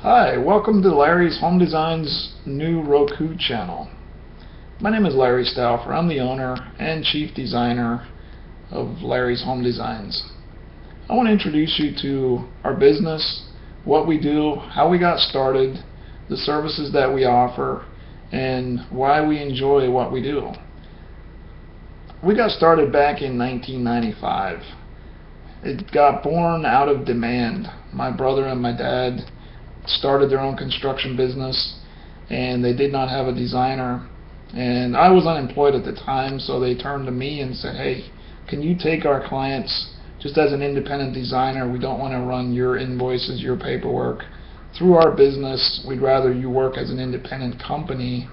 Hi, welcome to Larry's Home Design's new Roku channel. My name is Larry Stauffer. I'm the owner and chief designer of Larry's Home Designs. I want to introduce you to our business, what we do, how we got started, the services that we offer, and why we enjoy what we do. We got started back in 1995. It got born out of demand. My brother and my dad started their own construction business, and they did not have a designer, and I was unemployed at the time, so they turned to me and said, hey, can you take our clients just as an independent designer? We don't want to run your invoices, your paperwork through our business. We'd rather you work as an independent company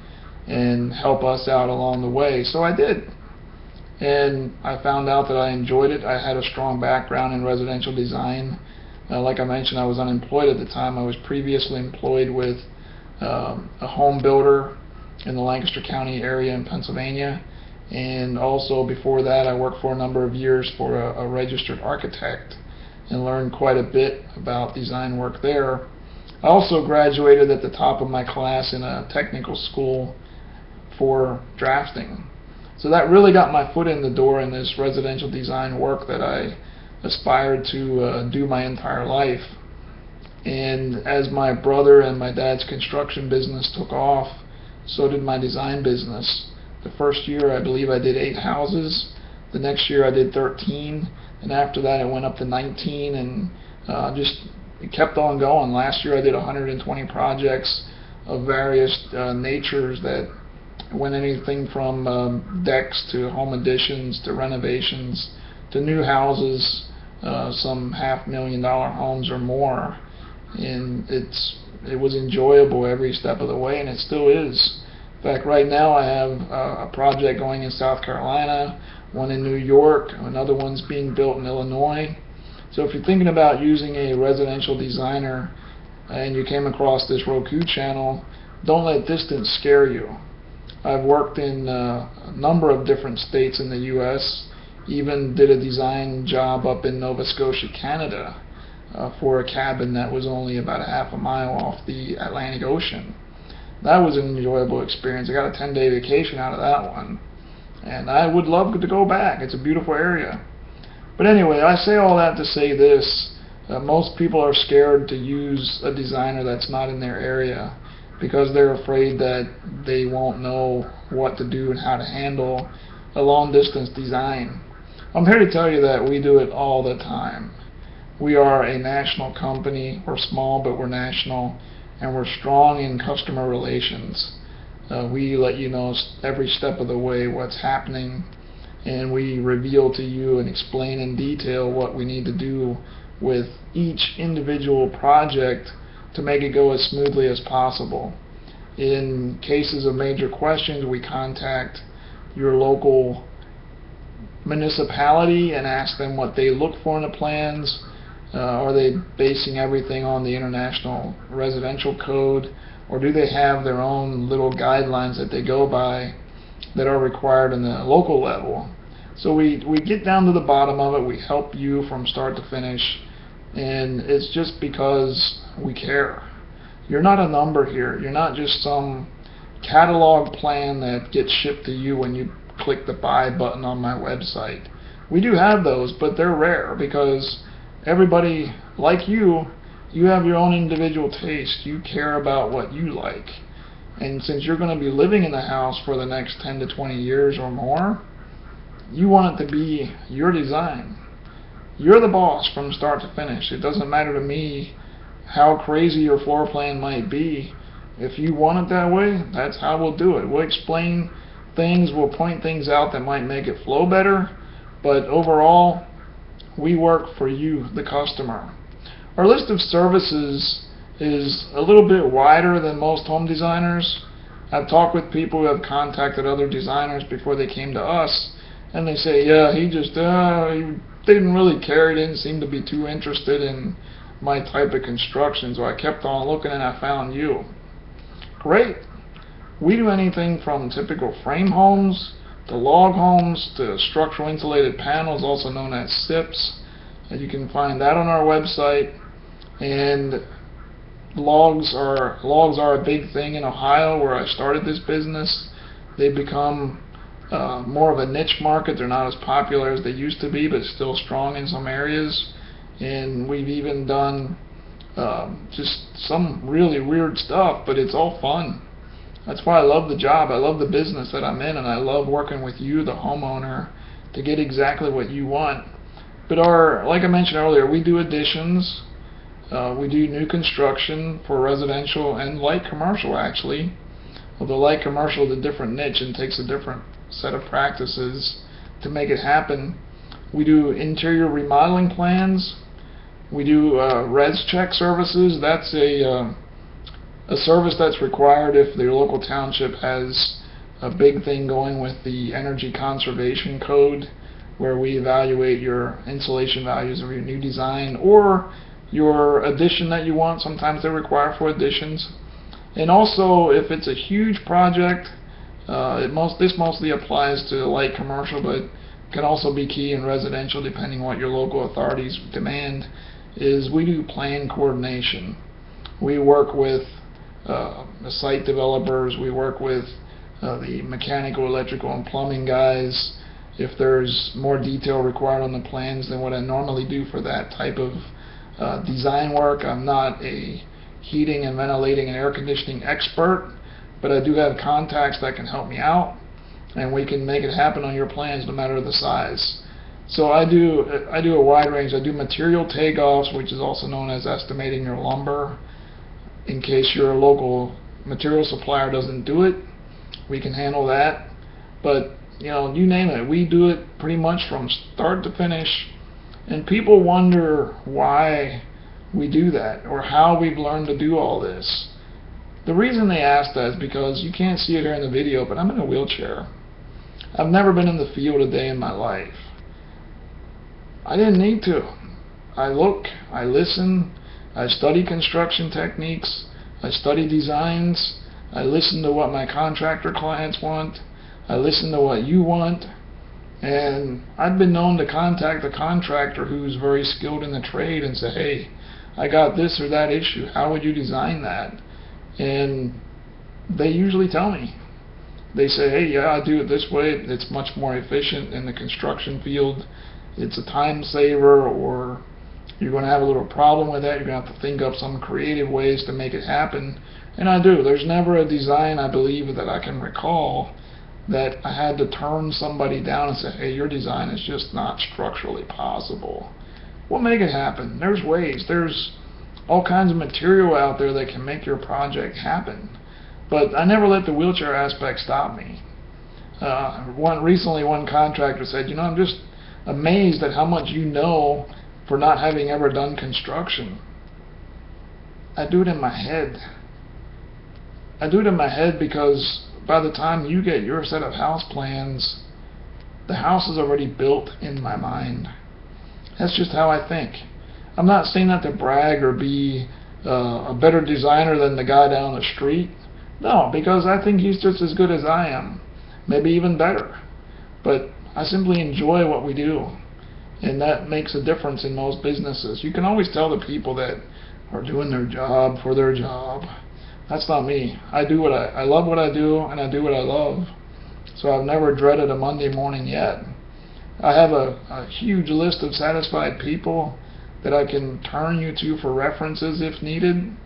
and help us out along the way. So I did, and I found out that I enjoyed it. I had a strong background in residential design. Like I mentioned, I was unemployed at the time. I was previously employed with a home builder in the Lancaster County area in Pennsylvania, and also before that I worked for a number of years for a registered architect and learned quite a bit about design work there. I also graduated at the top of my class in a technical school for drafting. So that really got my foot in the door in this residential design work that I aspired to do my entire life. And as my brother and my dad's construction business took off, so did my design business. The first year I believe I did 8 houses, the next year I did 13, and after that it went up to 19, and just it kept on going. Last year I did 120 projects of various natures that went anything from decks to home additions to renovations to new houses, some $500,000 homes or more, and it was enjoyable every step of the way, and it still is. In fact, right now I have a project going in South Carolina, one in New York, another one's being built in Illinois. So if you're thinking about using a residential designer and you came across this Roku channel, don't let distance scare you. I've worked in a number of different states in the U.S., even did a design job up in Nova Scotia, Canada, for a cabin that was only about a half a mile off the Atlantic Ocean. That was an enjoyable experience. I got a 10-day vacation out of that one, and I would love to go back. It's a beautiful area. But anyway, I say all that to say this. Most people are scared to use a designer that's not in their area because they're afraid that they won't know what to do and how to handle a long-distance design. I'm here to tell you that we do it all the time. We are a national company. We're small, but we're national, and we're strong in customer relations. We let you know every step of the way what's happening, and we reveal to you and explain in detail what we need to do with each individual project to make it go as smoothly as possible. In cases of major questions, we contact your local municipality and ask them what they look for in the plans. Are they basing everything on the International Residential Code, or do they have their own little guidelines that they go by that are required in the local level? So we get down to the bottom of it. We help you from start to finish, and it's just because we care. You're not a number here. You're not just some catalog plan that gets shipped to you when you click the buy button on my website. We do have those, but they're rare because everybody, like you have your own individual taste. You care about what you like. And since you're going to be living in the house for the next 10 to 20 years or more, you want it to be your design. You're the boss from start to finish. It doesn't matter to me how crazy your floor plan might be. If you want it that way, that's how we'll do it. We'll explain things, we'll point things out that might make it flow better, but overall, we work for you, the customer. Our list of services is a little bit wider than most home designers. I've talked with people who have contacted other designers before they came to us, and they say, yeah, he didn't really care, he didn't seem to be too interested in my type of construction, so I kept on looking and I found you. Great. We do anything from typical frame homes to log homes to structural insulated panels, also known as SIPs. And you can find that on our website. And Logs are a big thing in Ohio where I started this business. They've become more of a niche market. They're not as popular as they used to be, but still strong in some areas. And we've even done just some really weird stuff, but it's all fun. That's why I love the job. I love the business that I'm in, and I love working with you, the homeowner, to get exactly what you want. But like I mentioned earlier, we do additions. We do new construction for residential and light commercial, actually. Although light commercial is a different niche and takes a different set of practices to make it happen. We do interior remodeling plans. We do res check services. That's a service that's required if the local township has a big thing going with the energy conservation code, where we evaluate your insulation values of your new design or your addition that you want. Sometimes they're required for additions. And also, if it's a huge project, this mostly applies to light commercial, but can also be key in residential depending what your local authorities demand, is we do plan coordination. We work with the site developers, we work with the mechanical, electrical, and plumbing guys. If there's more detail required on the plans than what I normally do for that type of design work, I'm not a heating and ventilating and air conditioning expert, but I do have contacts that can help me out, and we can make it happen on your plans no matter the size. So I do a wide range. I do material takeoffs, which is also known as estimating your lumber. In case your local material supplier doesn't do it, we can handle that. But you name it, we do it pretty much from start to finish. And people wonder why we do that, or how we've learned to do all this. The reason they ask that is because you can't see it here in the video, but I'm in a wheelchair. I've never been in the field a day in my life. I didn't need to. I look, I listen, I study construction techniques, I study designs, I listen to what my contractor clients want, I listen to what you want, and I've been known to contact a contractor who's very skilled in the trade and say, hey, I got this or that issue, how would you design that? And they usually tell me. They say, hey, yeah, I do it this way, it's much more efficient in the construction field, it's a time saver, or you're going to have a little problem with that, you're going to have to think up some creative ways to make it happen. And I do. There's never a design, I believe, that I can recall that I had to turn somebody down and say, hey, your design is just not structurally possible. We'll make it happen. There's ways. There's all kinds of material out there that can make your project happen. But I never let the wheelchair aspect stop me. Recently one contractor said, I'm just amazed at how much you know for not having ever done construction. I do it in my head. I do it in my head because by the time you get your set of house plans, the house is already built in my mind. That's just how I think. I'm not saying that to brag or be a better designer than the guy down the street. No, because I think he's just as good as I am, maybe even better. But I simply enjoy what we do, and that makes a difference in most businesses. You can always tell the people that are doing their job for their job. That's not me. I love what I do, and I do what I love. So I've never dreaded a Monday morning yet. I have a huge list of satisfied people that I can turn you to for references if needed.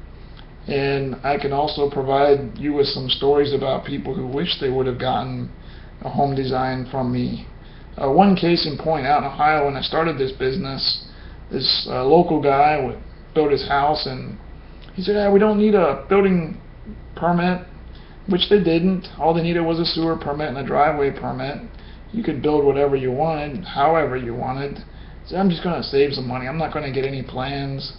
And I can also provide you with some stories about people who wish they would have gotten a home design from me. One case in point, out in Ohio, when I started this business, this local guy built his house, and he said, we don't need a building permit, which they didn't. All they needed was a sewer permit and a driveway permit. You could build whatever you wanted, however you wanted. He said, I'm just going to save some money. I'm not going to get any plans.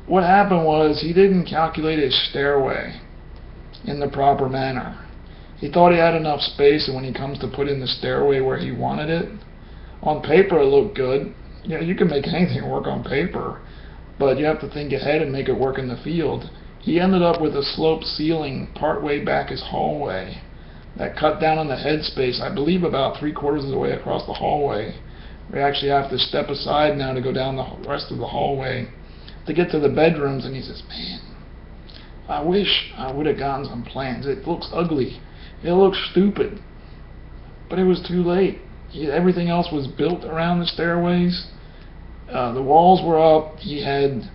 What happened was he didn't calculate his stairway in the proper manner. He thought he had enough space, and when he comes to put in the stairway where he wanted it, on paper it looked good. You can make anything work on paper, but you have to think ahead and make it work in the field. He ended up with a sloped ceiling partway back his hallway that cut down on the headspace, I believe about 3/4 of the way across the hallway. We actually have to step aside now to go down the rest of the hallway to get to the bedrooms, and he says, man, I wish I would have gotten some plans. It looks ugly. It looks stupid. But it was too late. Everything else was built around the stairways. The walls were up. He had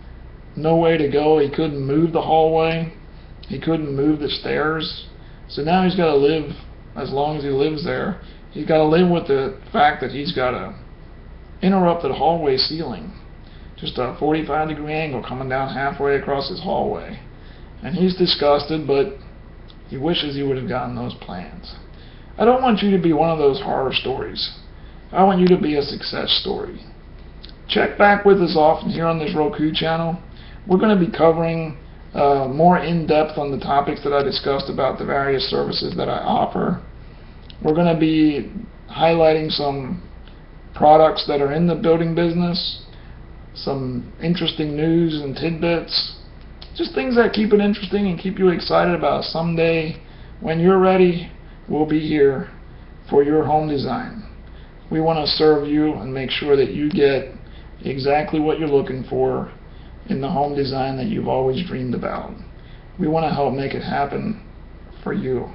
no way to go. He couldn't move the hallway. He couldn't move the stairs. So now he's got to live, as long as he lives there, he's got to live with the fact that he's got a interrupted hallway ceiling. Just a 45-degree angle coming down halfway across his hallway. And he's disgusted, but he wishes he would have gotten those plans. I don't want you to be one of those horror stories. I want you to be a success story. Check back with us often here on this Roku channel. We're going to be covering more in-depth on the topics that I discussed about the various services that I offer. We're going to be highlighting some products that are in the building business, some interesting news and tidbits, just things that keep it interesting and keep you excited about someday when you're ready. We'll be here for your home design. We want to serve you and make sure that you get exactly what you're looking for in the home design that you've always dreamed about. We want to help make it happen for you.